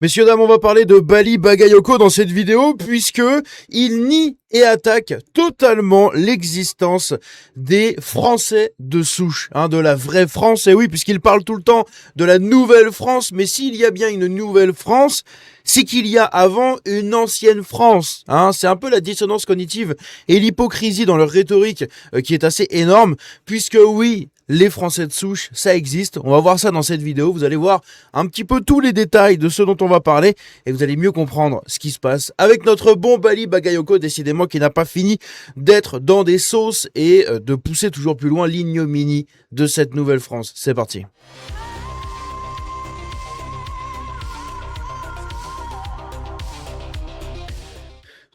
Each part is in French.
Messieurs, dames, on va parler de Bali Bagayoko dans cette vidéo puisque il nie et attaque totalement l'existence des Français de souche, de la vraie France. Et oui, puisqu'il parle tout le temps de la nouvelle France, mais s'il y a bien une nouvelle France, c'est qu'il y a avant une ancienne France. C'est un peu la dissonance cognitive et l'hypocrisie dans leur rhétorique qui est assez énorme, puisque oui, les Français de souche, ça existe. On va voir ça dans cette vidéo. Vous allez voir un petit peu tous les détails de ce dont on va parler et vous allez mieux comprendre ce qui se passe avec notre bon Bali Bagayoko, décidément qui n'a pas fini d'être dans des sauces et de pousser toujours plus loin l'ignominie de cette nouvelle France. C'est parti.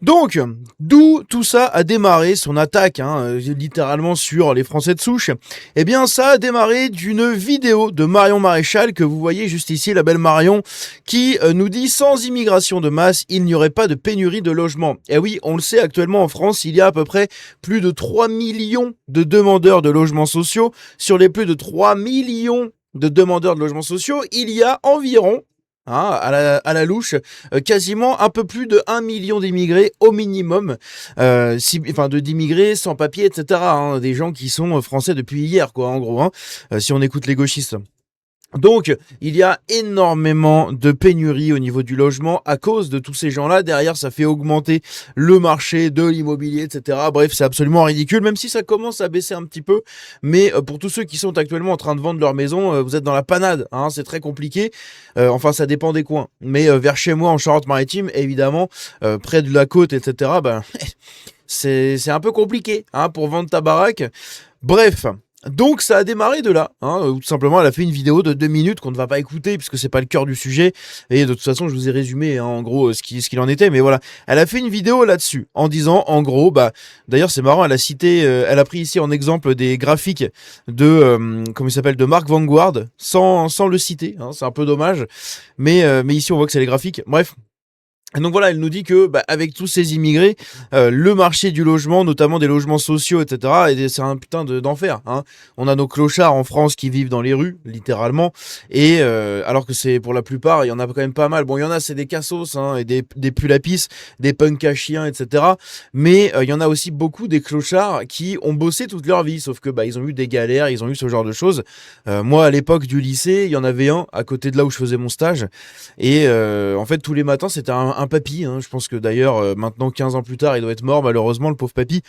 Donc, d'où tout ça a démarré, son attaque, littéralement sur les Français de souche? Eh bien, ça a démarré d'une vidéo de Marion Maréchal, que vous voyez juste ici, la belle Marion, qui nous dit « Sans immigration de masse, il n'y aurait pas de pénurie de logements ». Et oui, on le sait, actuellement en France, il y a à peu près plus de 3 millions de demandeurs de logements sociaux. Sur les plus de 3 millions de demandeurs de logements sociaux, il y a environ à la louche, quasiment un peu plus de 1 million d'immigrés au minimum, d'immigrés sans papier, etc. Des gens qui sont français depuis hier, quoi, en gros, si on écoute les gauchistes. Donc, il y a énormément de pénurie au niveau du logement à cause de tous ces gens-là. Derrière, ça fait augmenter le marché de l'immobilier, etc. Bref, c'est absolument ridicule, même si ça commence à baisser un petit peu. Mais pour tous ceux qui sont actuellement en train de vendre leur maison, vous êtes dans la panade. C'est très compliqué. Enfin, ça dépend des coins. Mais vers chez moi, en Charente-Maritime, évidemment, près de la côte, etc., c'est un peu compliqué pour vendre ta baraque. Bref. Donc ça a démarré de là, tout simplement elle a fait une vidéo de 2 minutes qu'on ne va pas écouter puisque c'est pas le cœur du sujet et de toute façon je vous ai résumé en gros ce qu'il en était, mais voilà, elle a fait une vidéo là-dessus en disant en gros, d'ailleurs c'est marrant, elle a cité, elle a pris ici en exemple des graphiques de comment il s'appelle, de Mark Vanguard sans le citer, c'est un peu dommage, mais ici on voit que c'est les graphiques, bref. Et donc voilà, elle nous dit que avec tous ces immigrés, le marché du logement, notamment des logements sociaux, etc., c'est un putain d'enfer. On a nos clochards en France qui vivent dans les rues, littéralement, et alors que c'est pour la plupart, il y en a quand même pas mal. Bon, il y en a, c'est des cassos, et des pulapis, des punks à chiens, etc. Mais il y en a aussi beaucoup des clochards qui ont bossé toute leur vie, sauf que ils ont eu des galères, ils ont eu ce genre de choses. Moi, à l'époque du lycée, il y en avait un à côté de là où je faisais mon stage, et en fait tous les matins c'était un papy, je pense que d'ailleurs maintenant 15 ans plus tard il doit être mort malheureusement le pauvre papy,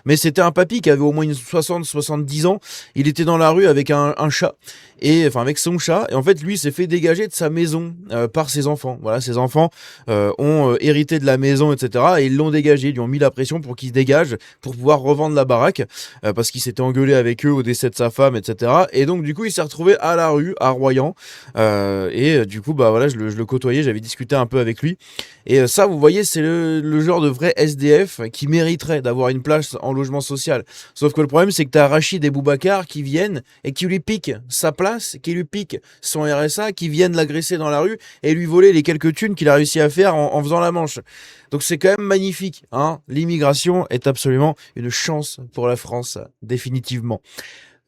mais c'était un papy qui avait au moins 60-70 ans, il était dans la rue avec un chat, et enfin avec son chat, et en fait lui s'est fait dégager de sa maison par ses enfants. Voilà, ses enfants ont hérité de la maison, etc., et ils l'ont dégagé, ils lui ont mis la pression pour qu'il se dégage pour pouvoir revendre la baraque, parce qu'il s'était engueulé avec eux au décès de sa femme, etc., et donc du coup il s'est retrouvé à la rue à Royan, et du coup voilà, je le côtoyais, j'avais discuté un peu avec lui. Et ça, vous voyez, c'est le genre de vrai SDF qui mériterait d'avoir une place en logement social. Sauf que le problème, c'est que t'as Rachid et Boubacar qui viennent et qui lui piquent sa place, qui lui piquent son RSA, qui viennent l'agresser dans la rue et lui voler les quelques thunes qu'il a réussi à faire en faisant la manche. Donc c'est quand même magnifique. L'immigration est absolument une chance pour la France, définitivement.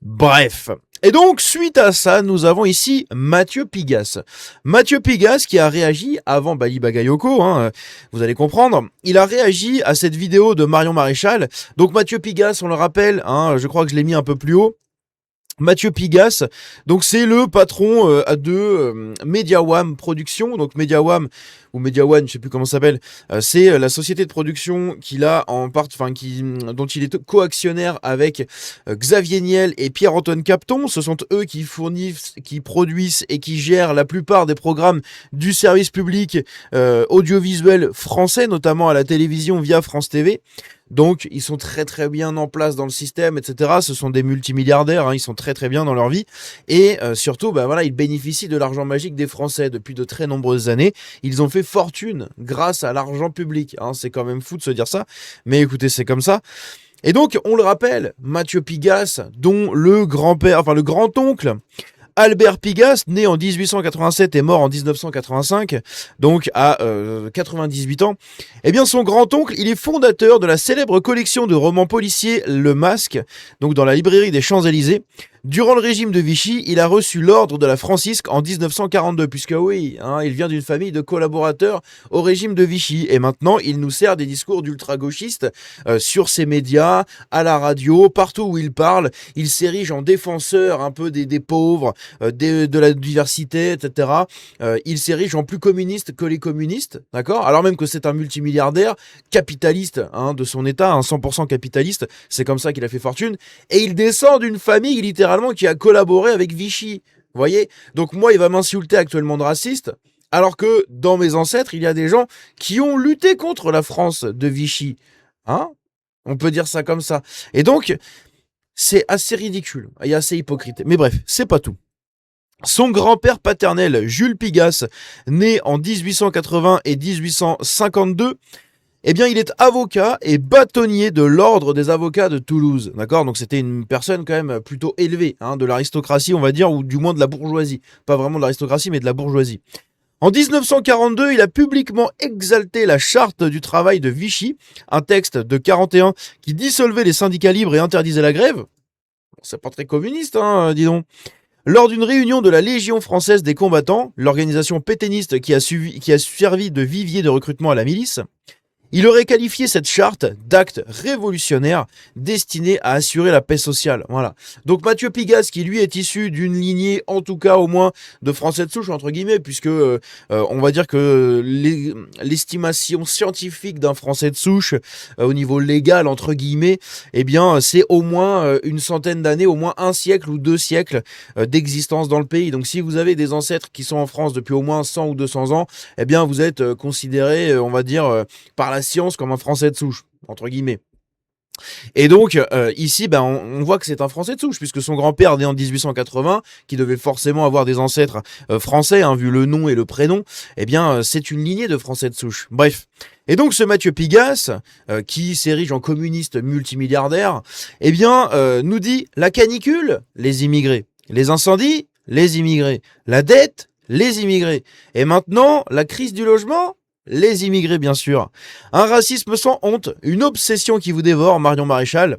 Bref. Et donc, suite à ça, nous avons ici Mathieu Pigasse. Mathieu Pigasse qui a réagi avant Bali Bagayoko, vous allez comprendre. Il a réagi à cette vidéo de Marion Maréchal. Donc Mathieu Pigasse, on le rappelle, je crois que je l'ai mis un peu plus haut. Mathieu Pigasse, donc c'est le patron de MediaWam Productions. Donc MediaWam ou MediaOne, je sais plus comment ça s'appelle, c'est la société de production qu'il a dont il est co-actionnaire avec Xavier Niel et Pierre-Antoine Capton. Ce sont eux qui fournissent, qui produisent et qui gèrent la plupart des programmes du service public audiovisuel français, notamment à la télévision via France TV. Donc, ils sont très très bien en place dans le système, etc. Ce sont des multimilliardaires, ils sont très très bien dans leur vie. Et surtout, ils bénéficient de l'argent magique des Français depuis de très nombreuses années. Ils ont fait fortune grâce à l'argent public. C'est quand même fou de se dire ça. Mais écoutez, c'est comme ça. Et donc, on le rappelle, Mathieu Pigasse, dont le grand-oncle, Albert Pigasse, né en 1887 et mort en 1985, donc à 98 ans, eh bien son grand-oncle, il est fondateur de la célèbre collection de romans policiers Le Masque, donc dans la librairie des Champs-Élysées. Durant le régime de Vichy, il a reçu l'ordre de la Francisque en 1942, puisque oui, hein, il vient d'une famille de collaborateurs au régime de Vichy. Et maintenant, il nous sert des discours d'ultra-gauchistes sur ses médias, à la radio, partout où il parle. Il s'érige en défenseur un peu des pauvres, de la diversité, etc. Il s'érige en plus communiste que les communistes, d'accord? Alors même que c'est un multimilliardaire, capitaliste hein, de son état, un 100% capitaliste, c'est comme ça qu'il a fait fortune. Et il descend d'une famille littéralement qui a collaboré avec Vichy. Vous voyez? Donc moi, il va m'insulter actuellement de raciste, alors que dans mes ancêtres, il y a des gens qui ont lutté contre la France de Vichy. Hein? On peut dire ça comme ça. Et donc, c'est assez ridicule et assez hypocrite. Mais bref, c'est pas tout. Son grand-père paternel, Jules Pigasse, né en 1880 et 1852, eh bien, il est avocat et bâtonnier de l'ordre des avocats de Toulouse. D'accord? Donc, c'était une personne quand même plutôt élevée, hein, de l'aristocratie, on va dire, ou du moins de la bourgeoisie. Pas vraiment de l'aristocratie, mais de la bourgeoisie. En 1942, il a publiquement exalté la charte du travail de Vichy, un texte de 41 qui dissolvait les syndicats libres et interdisait la grève. C'est pas très communiste, hein, dis donc. Lors d'une réunion de la Légion française des combattants, l'organisation pétainiste qui a servi de vivier de recrutement à la milice, il aurait qualifié cette charte d'acte révolutionnaire destiné à assurer la paix sociale. Voilà. Donc Mathieu Pigasse, qui lui est issu d'une lignée, en tout cas au moins, de Français de souche, entre guillemets, puisque on va dire que l'estimation scientifique d'un Français de souche, au niveau légal, entre guillemets, eh bien, c'est au moins une centaine d'années, au moins un siècle ou 2 siècles d'existence dans le pays. Donc si vous avez des ancêtres qui sont en France depuis au moins 100 ou 200 ans, eh bien, vous êtes considéré, on va dire, par la science comme un Français de souche, entre guillemets. Et donc, ici, ben, on voit que c'est un Français de souche, puisque son grand-père, né en 1880, qui devait forcément avoir des ancêtres français, hein, vu le nom et le prénom, eh bien, c'est une lignée de Français de souche. Bref. Et donc, ce Mathieu Pigasse, qui s'érige en communiste multimilliardaire, eh bien, nous dit la canicule, les immigrés. Les incendies, les immigrés. La dette, les immigrés. Et maintenant, la crise du logement, les immigrés, bien sûr. Un racisme sans honte, une obsession qui vous dévore, Marion Maréchal.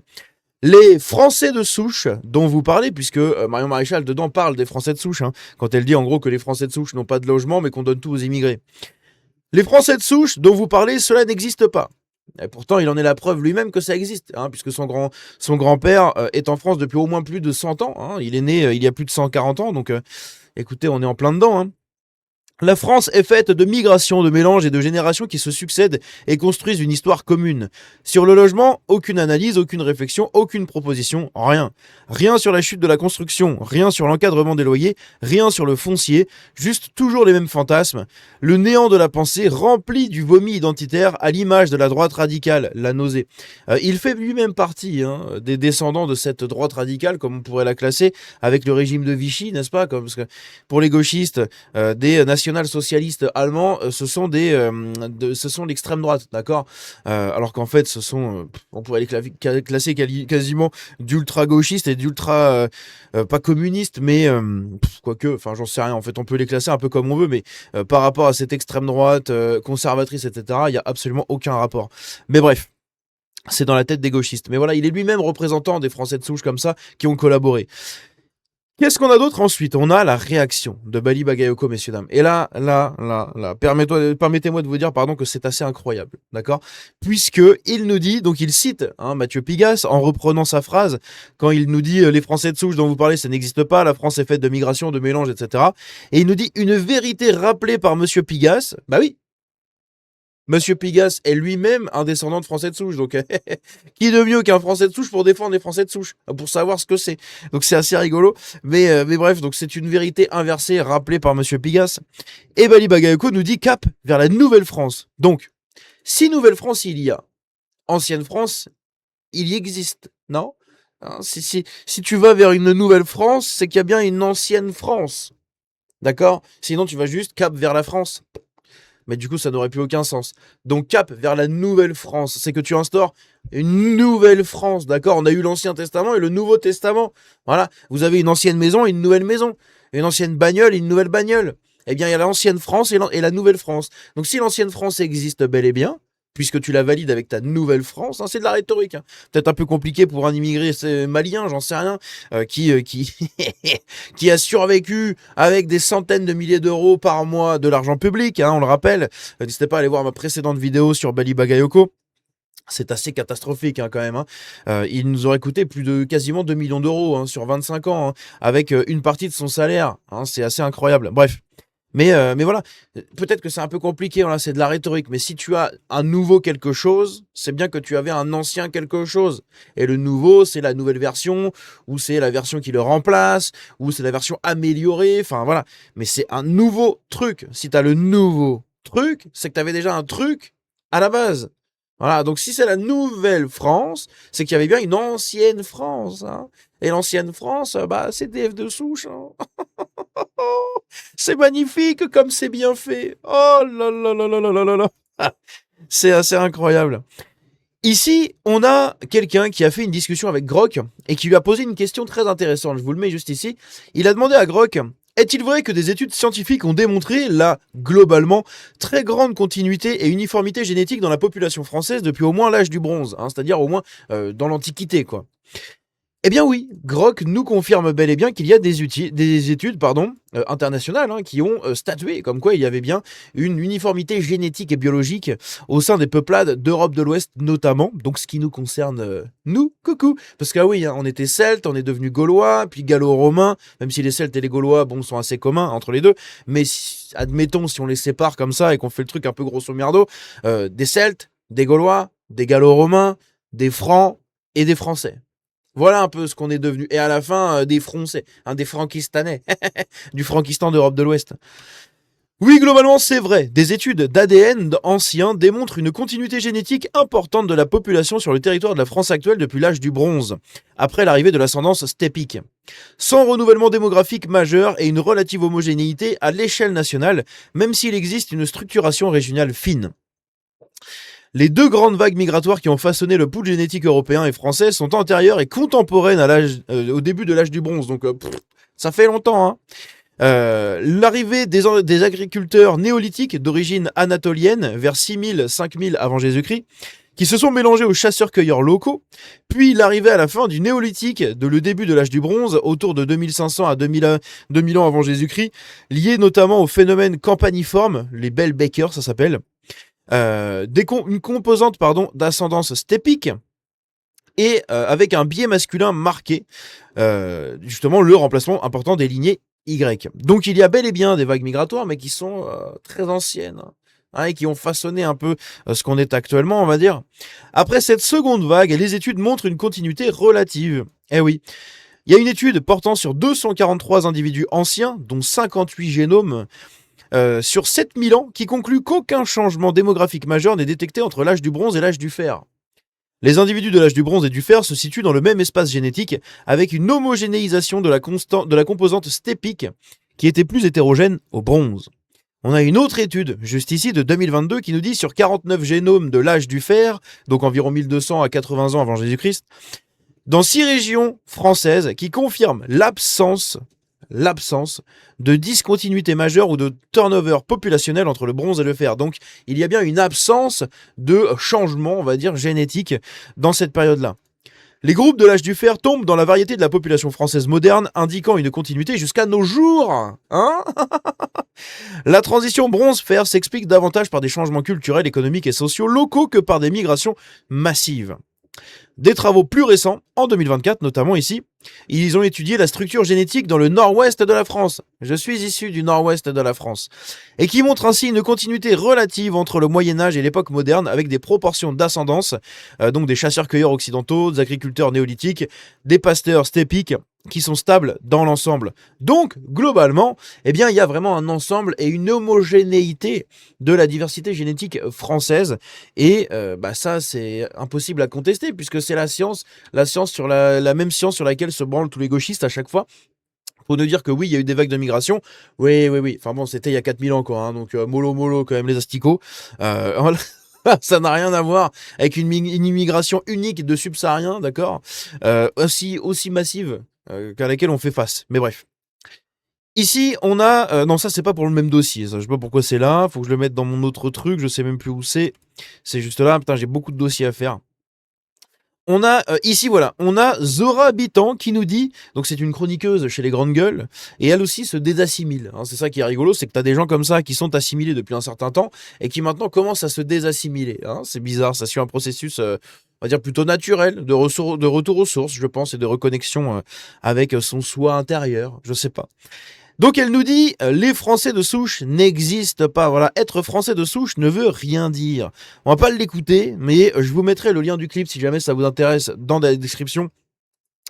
Les Français de souche dont vous parlez, puisque Marion Maréchal, dedans, parle des Français de souche, hein, quand elle dit en gros que les Français de souche n'ont pas de logement, mais qu'on donne tout aux immigrés. Les Français de souche dont vous parlez, cela n'existe pas. Et pourtant, il en est la preuve lui-même que ça existe, hein, puisque son grand-père est en France depuis au moins plus de 100 ans. Hein, il est né il y a plus de 140 ans, donc écoutez, on est en plein dedans. Hein. La France est faite de migrations, de mélanges et de générations qui se succèdent et construisent une histoire commune. Sur le logement, aucune analyse, aucune réflexion, aucune proposition, rien. Rien sur la chute de la construction, rien sur l'encadrement des loyers, rien sur le foncier, juste toujours les mêmes fantasmes. Le néant de la pensée rempli du vomi identitaire à l'image de la droite radicale, la nausée. Il fait lui-même partie des descendants de cette droite radicale, comme on pourrait la classer, avec le régime de Vichy, n'est-ce pas? Parce que pour les gauchistes, des national-socialistes allemands, ce sont l'extrême droite, d'accord, alors qu'en fait, on pourrait les classer quasiment d'ultra-gauchistes et d'ultra, pas communistes, mais quoique, enfin, j'en sais rien. En fait, on peut les classer un peu comme on veut, mais par rapport à cette extrême droite conservatrice, etc., il y a absolument aucun rapport. Mais bref. C'est dans la tête des gauchistes. Mais voilà, il est lui-même représentant des Français de souche comme ça qui ont collaboré. Qu'est-ce qu'on a d'autre ensuite? On a la réaction de Bali Bagayoko, messieurs, dames. Et là, permettez-moi de vous dire, pardon, que c'est assez incroyable, d'accord? Puisque il nous dit, donc il cite Mathieu Pigasse en reprenant sa phrase, quand il nous dit les Français de souche dont vous parlez, ça n'existe pas, la France est faite de migration, de mélange, etc. Et il nous dit une vérité rappelée par Monsieur Pigasse. Bah oui, Monsieur Pigasse est lui-même un descendant de Français de souche, donc qui de mieux qu'un Français de souche pour défendre les Français de souche, pour savoir ce que c'est. Donc c'est assez rigolo, mais bref, donc c'est une vérité inversée rappelée par Monsieur Pigasse. Et Bali Bagayoko nous dit cap vers la Nouvelle-France. Donc, si Nouvelle-France il y a, Ancienne France, il y existe, non? Hein, si tu vas vers une Nouvelle-France, c'est qu'il y a bien une Ancienne France, d'accord? Sinon tu vas juste cap vers la France. Mais du coup, ça n'aurait plus aucun sens. Donc, cap vers la nouvelle France, c'est que tu instaures une nouvelle France, d'accord? On a eu l'Ancien Testament et le Nouveau Testament. Voilà, vous avez une ancienne maison et une nouvelle maison. Une ancienne bagnole et une nouvelle bagnole. Eh bien, il y a l'ancienne France et la nouvelle France. Donc, si l'ancienne France existe bel et bien, puisque tu la valides avec ta nouvelle France, hein, c'est de la rhétorique. Hein. Peut-être un peu compliqué pour un immigré malien, j'en sais rien, qui qui a survécu avec des centaines de milliers d'euros par mois de l'argent public, hein, on le rappelle. N'hésitez pas à aller voir ma précédente vidéo sur Bali Bagayoko. C'est assez catastrophique hein, quand même. Hein. Il nous aurait coûté plus de quasiment 2 millions d'euros hein, sur 25 ans, hein, avec une partie de son salaire. Hein, c'est assez incroyable. Bref. Mais voilà, peut-être que c'est un peu compliqué, voilà, c'est de la rhétorique, mais si tu as un nouveau quelque chose, c'est bien que tu avais un ancien quelque chose. Et le nouveau, c'est la nouvelle version, ou c'est la version qui le remplace, ou c'est la version améliorée, enfin voilà. Mais c'est un nouveau truc. Si tu as le nouveau truc, c'est que tu avais déjà un truc à la base. Voilà, donc si c'est la nouvelle France, c'est qu'il y avait bien une ancienne France. Hein. Et l'ancienne France, bah, c'est DF de souche. Hein. C'est magnifique comme c'est bien fait. Oh là là là là là là là. C'est assez incroyable. Ici, on a quelqu'un qui a fait une discussion avec Grok et qui lui a posé une question très intéressante. Je vous le mets juste ici. Il a demandé à Grok: est-il vrai que des études scientifiques ont démontré la, globalement, très grande continuité et uniformité génétique dans la population française depuis au moins l'âge du bronze, hein, c'est-à-dire au moins dans l'Antiquité, quoi. Eh bien oui, Grok nous confirme bel et bien qu'il y a des études internationales hein, qui ont statué comme quoi il y avait bien une uniformité génétique et biologique au sein des peuplades d'Europe de l'Ouest notamment, donc ce qui nous concerne nous, coucou. Parce que oui, hein, on était celtes, on est devenus gaulois, puis gallo-romains, même si les celtes et les gaulois bon, sont assez communs entre les deux, mais admettons si on les sépare comme ça et qu'on fait le truc un peu grosso merdo, des celtes, des gaulois, des gallo-romains, des francs et des français. Voilà un peu ce qu'on est devenu. Et à la fin, des Français, hein, des Frankistanais, du Frankistan d'Europe de l'Ouest. Oui, globalement, c'est vrai. Des études d'ADN anciens démontrent une continuité génétique importante de la population sur le territoire de la France actuelle depuis l'âge du bronze, après l'arrivée de l'ascendance steppique. Sans renouvellement démographique majeur et une relative homogénéité à l'échelle nationale, même s'il existe une structuration régionale fine. Les deux grandes vagues migratoires qui ont façonné le pool génétique européen et français sont antérieures et contemporaines au début de l'âge du bronze, donc ça fait longtemps. Hein. L'arrivée des agriculteurs néolithiques d'origine anatolienne vers 6000-5000 avant Jésus-Christ, qui se sont mélangés aux chasseurs-cueilleurs locaux, puis l'arrivée à la fin du néolithique, le début de l'âge du bronze, autour de 2500 à 2000 ans avant Jésus-Christ, lié notamment au phénomène campaniforme, les Bell Bakers ça s'appelle, une composante d'ascendance steppique et avec un biais masculin marqué, justement le remplacement important des lignées Y. Donc il y a bel et bien des vagues migratoires, mais qui sont très anciennes, hein, et qui ont façonné un peu ce qu'on est actuellement, on va dire. Après cette seconde vague, les études montrent une continuité relative. Eh oui. Il y a une étude portant sur 243 individus anciens, dont 58 génomes, sur 7000 ans, qui conclut qu'aucun changement démographique majeur n'est détecté entre l'âge du bronze et l'âge du fer. Les individus de l'âge du bronze et du fer se situent dans le même espace génétique, avec une homogénéisation de la composante steppique, qui était plus hétérogène au bronze. On a une autre étude, juste ici, de 2022, qui nous dit sur 49 génomes de l'âge du fer, donc environ 1200 à 80 ans avant Jésus-Christ, dans 6 régions françaises, qui confirment l'absence de discontinuité majeure ou de turnover populationnel entre le bronze et le fer. Donc, il y a bien une absence de changement, on va dire, génétique dans cette période-là. Les groupes de l'âge du fer tombent dans la variété de la population française moderne, indiquant une continuité jusqu'à nos jours. Hein? La transition bronze-fer s'explique davantage par des changements culturels, économiques et sociaux locaux que par des migrations massives. Des travaux plus récents, en 2024 notamment ici, ils ont étudié la structure génétique dans le nord-ouest de la France. Je suis issu du nord-ouest de la France. Et qui montrent ainsi une continuité relative entre le Moyen-Âge et l'époque moderne avec des proportions d'ascendance, donc des chasseurs-cueilleurs occidentaux, des agriculteurs néolithiques, des pasteurs steppiques, qui sont stables dans l'ensemble. Donc, globalement, eh bien, il y a vraiment un ensemble et une homogénéité de la diversité génétique française. Et ça, c'est impossible à contester, puisque c'est la science sur la même science sur laquelle se branlent tous les gauchistes à chaque fois. Pour nous dire que oui, il y a eu des vagues de migration. Oui. Enfin bon, c'était il y a 4000 ans, quoi. Hein, donc, mollo, quand même, les asticots. Ça n'a rien à voir avec une immigration unique de subsahariens, d'accord, aussi massive qu'à laquelle on fait face. Mais bref. Ici, on a... non, ça, c'est pas pour le même dossier. Ça. Je sais pas pourquoi c'est là. Faut que je le mette dans mon autre truc. Je sais même plus où c'est. C'est juste là. Putain, j'ai beaucoup de dossiers à faire. On a ici, voilà, on a Zora Habitant qui nous dit, donc c'est une chroniqueuse chez les grandes gueules, et elle aussi se désassimile. Hein, c'est ça qui est rigolo, c'est que t'as des gens comme ça qui sont assimilés depuis un certain temps et qui maintenant commencent à se désassimiler. Hein, c'est bizarre, ça suit un processus, on va dire plutôt naturel, de retour aux sources, je pense, et de reconnexion avec son soi intérieur. Je sais pas. Donc elle nous dit, les Français de souche n'existent pas. Voilà, être Français de souche ne veut rien dire. On va pas l'écouter, mais je vous mettrai le lien du clip si jamais ça vous intéresse dans la description.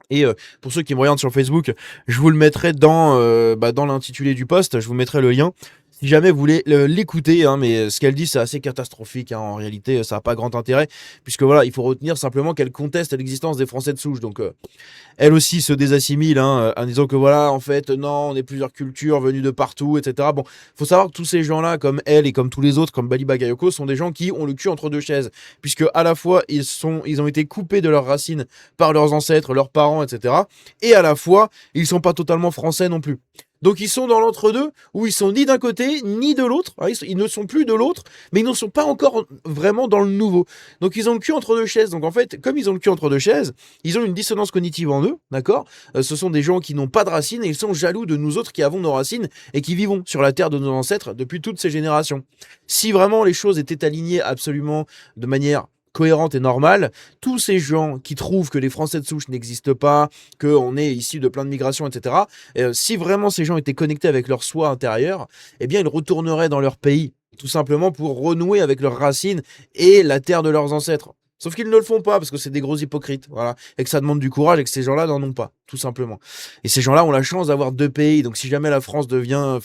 Et pour ceux qui me regardent sur Facebook, je vous le mettrai dans l'intitulé du post, je vous mettrai le lien. Si jamais vous voulez l'écouter, hein, mais ce qu'elle dit c'est assez catastrophique, hein, en réalité ça n'a pas grand intérêt, puisque voilà, il faut retenir simplement qu'elle conteste l'existence des Français de souche, donc elle aussi se désassimile, hein, en disant que voilà, en fait, non, on est plusieurs cultures venues de partout, etc. Bon, faut savoir que tous ces gens-là, comme elle et comme tous les autres, comme Bali Bagayoko, sont des gens qui ont le cul entre deux chaises, puisque à la fois ils ont été coupés de leurs racines par leurs ancêtres, leurs parents, etc. Et à la fois, ils sont pas totalement français non plus. Donc ils sont dans l'entre-deux, où ils sont ni d'un côté, ni de l'autre. Ils ne sont plus de l'autre, mais ils ne sont pas encore vraiment dans le nouveau. Donc ils ont le cul entre deux chaises. Donc en fait, comme ils ont le cul entre deux chaises, ils ont une dissonance cognitive en eux, d'accord. Ce sont des gens qui n'ont pas de racines et ils sont jaloux de nous autres qui avons nos racines et qui vivons sur la terre de nos ancêtres depuis toutes ces générations. Si vraiment les choses étaient alignées absolument de manière cohérente et normale, tous ces gens qui trouvent que les Français de souche n'existent pas, qu'on est issu de plein de migrations, etc., si vraiment ces gens étaient connectés avec leur soi intérieur, eh bien ils retourneraient dans leur pays, tout simplement pour renouer avec leurs racines et la terre de leurs ancêtres. Sauf qu'ils ne le font pas parce que c'est des gros hypocrites, voilà, et que ça demande du courage et que ces gens-là n'en ont pas, tout simplement. Et ces gens-là ont la chance d'avoir deux pays, donc si jamais la France devient,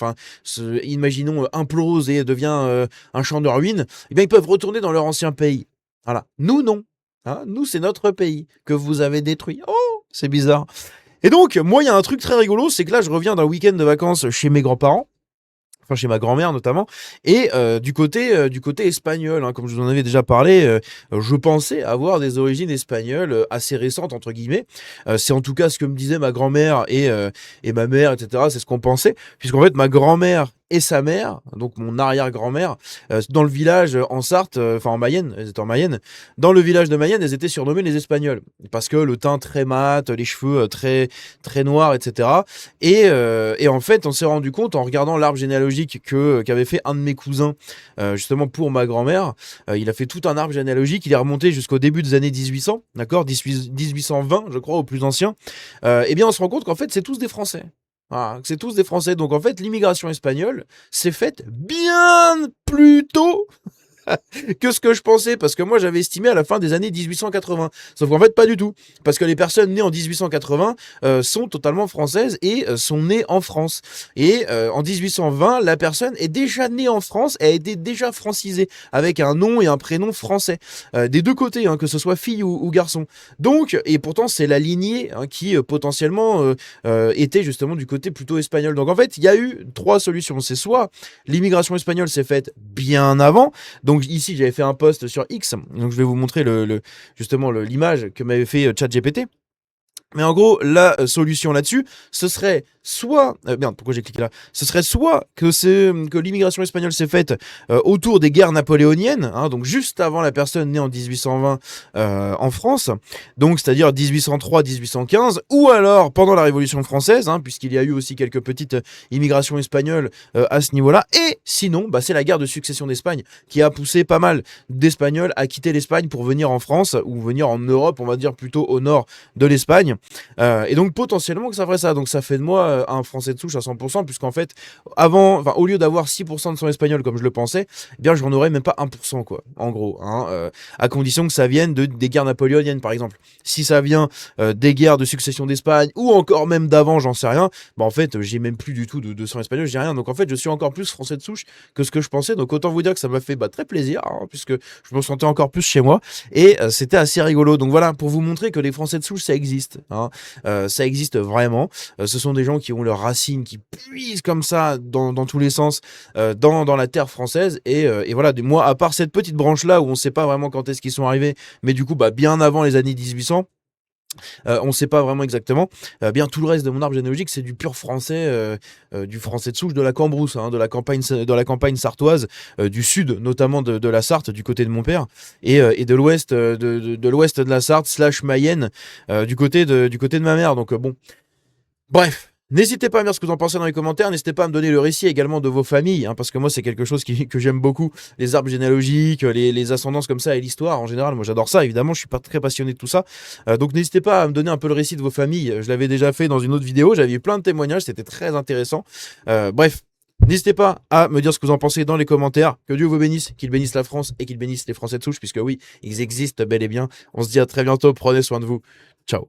imaginons, implose et devient un champ de ruines, eh bien ils peuvent retourner dans leur ancien pays. Voilà. Nous, non. Hein, nous, c'est notre pays que vous avez détruit. Oh, c'est bizarre. Et donc, moi, il y a un truc très rigolo, c'est que là, je reviens d'un week-end de vacances chez mes grands-parents. Enfin, chez ma grand-mère notamment, et du côté espagnol, hein, comme je vous en avais déjà parlé, je pensais avoir des origines espagnoles assez récentes entre guillemets. C'est en tout cas ce que me disait ma grand-mère et ma mère, etc. C'est ce qu'on pensait, puisqu'en fait ma grand-mère et sa mère, donc mon arrière-grand-mère, dans le village en Sarthe, en Mayenne, elles étaient en Mayenne, dans le village de Mayenne, elles étaient surnommées les Espagnols, parce que le teint très mat, les cheveux très, très noirs, etc. Et en fait, on s'est rendu compte en regardant l'arbre généalogique qu'avait fait un de mes cousins, justement pour ma grand-mère. Il a fait tout un arbre généalogique, il est remonté jusqu'au début des années 1800, d'accord, 1820, je crois, au plus ancien. Et bien, on se rend compte qu'en fait, c'est tous des Français. Voilà, c'est tous des Français. Donc en fait, l'immigration espagnole s'est faite bien plus tôt que ce que je pensais, parce que moi j'avais estimé à la fin des années 1880. Sauf qu'en fait pas du tout, parce que les personnes nées en 1880 sont totalement françaises et sont nées en France. Et en 1820, la personne est déjà née en France, elle a été déjà francisée, avec un nom et un prénom français, des deux côtés, hein, que ce soit fille ou garçon. Donc, et pourtant c'est la lignée, hein, qui potentiellement était justement du côté plutôt espagnol. Donc en fait, il y a eu trois solutions. C'est soit l'immigration espagnole s'est faite bien avant, donc ici j'avais fait un post sur X, donc je vais vous montrer justement l'image que m'avait fait ChatGPT. Mais en gros, la solution là-dessus, ce serait soit... merde, pourquoi j'ai cliqué là? Ce serait soit que l'immigration espagnole s'est faite autour des guerres napoléoniennes, hein, donc juste avant la personne née en 1820 en France, donc c'est-à-dire 1803-1815, ou alors pendant la Révolution française, hein, puisqu'il y a eu aussi quelques petites immigrations espagnoles à ce niveau-là, et sinon, bah, c'est la guerre de succession d'Espagne qui a poussé pas mal d'Espagnols à quitter l'Espagne pour venir en France, ou venir en Europe, on va dire plutôt au nord de l'Espagne. Et donc potentiellement que ça ferait ça. Donc ça fait de moi un Français de souche à 100%, puisqu'en fait, au lieu d'avoir 6% de sang espagnol comme je le pensais, eh bien j'en aurais même pas 1%, quoi, en gros. Hein, à condition que ça vienne des guerres napoléoniennes, par exemple. Si ça vient des guerres de succession d'Espagne, ou encore même d'avant, j'en sais rien, bah en fait, j'ai même plus du tout de sang espagnol, j'ai rien. Donc en fait, je suis encore plus Français de souche que ce que je pensais. Donc autant vous dire que ça m'a fait très plaisir, hein, puisque je me sentais encore plus chez moi. Et c'était assez rigolo. Donc voilà, pour vous montrer que les Français de souche, ça existe. Hein. Ça existe vraiment. Ce sont des gens qui ont leurs racines, qui puisent comme ça dans tous les sens dans la terre française. Et voilà, moi, à part cette petite branche-là où on ne sait pas vraiment quand est-ce qu'ils sont arrivés, mais du coup, bien avant les années 1800, On sait pas vraiment exactement. Bien tout le reste de mon arbre généalogique, c'est du pur français, du français de souche de la Cambrousse, hein, de la campagne sartoise, du sud notamment de la Sarthe, du côté de mon père, et de l'ouest, de l'ouest de la Sarthe slash Mayenne, du côté de ma mère. Donc bon, bref. N'hésitez pas à me dire ce que vous en pensez dans les commentaires. N'hésitez pas à me donner le récit également de vos familles, hein, parce que moi, c'est quelque chose que j'aime beaucoup. Les arbres généalogiques, les ascendances comme ça et l'histoire en général. Moi, j'adore ça. Évidemment, je suis pas très passionné de tout ça. Donc, n'hésitez pas à me donner un peu le récit de vos familles. Je l'avais déjà fait dans une autre vidéo. J'avais eu plein de témoignages. C'était très intéressant. Bref. N'hésitez pas à me dire ce que vous en pensez dans les commentaires. Que Dieu vous bénisse, qu'il bénisse la France et qu'il bénisse les Français de souche, puisque oui, ils existent bel et bien. On se dit à très bientôt. Prenez soin de vous. Ciao.